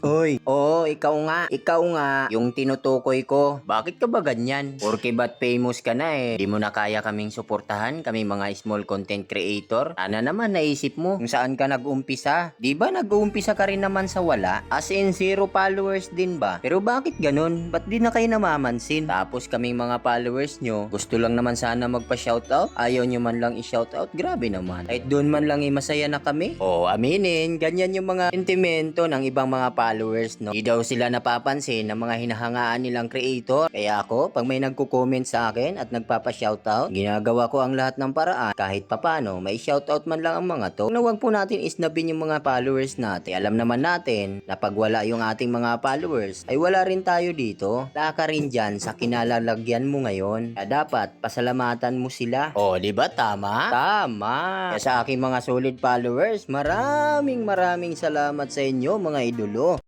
Uy, oo, ikaw nga, yung tinutukoy ko. Bakit ka ba ganyan? Porke ba't famous ka na di mo na kaya kaming suportahan, kami mga small content creator? Sana naman naisip mo kung saan ka nag-umpisa. Di ba nag-uumpisa ka rin naman sa wala? As in, 0 followers din ba? Pero bakit ganun? Ba't di na kayo namamansin? Tapos kaming mga followers nyo, gusto lang naman sana magpa-shoutout, ayaw nyo man lang i-shoutout, grabe naman. Kahit doon man lang masaya na kami. Oo, aminin, ganyan yung mga sentimento ng ibang mga followers, no? Di daw sila napapansin ng mga hinahangaan nilang creator. Kaya ako, pag may nagko-comment sa akin at nagpapa-shoutout, ginagawa ko ang lahat ng paraan kahit papano may shoutout man lang ang mga to. Na wag po natin isnabin yung mga followers natin. Alam naman natin na pag wala yung ating mga followers, ay wala rin tayo dito. Taka rin dyan sa kinalalagyan mo ngayon. Kaya dapat pasalamatan mo sila. Oh, di ba tama? Tama. Kaya sa aking mga solid followers, maraming salamat sa inyo mga idolo.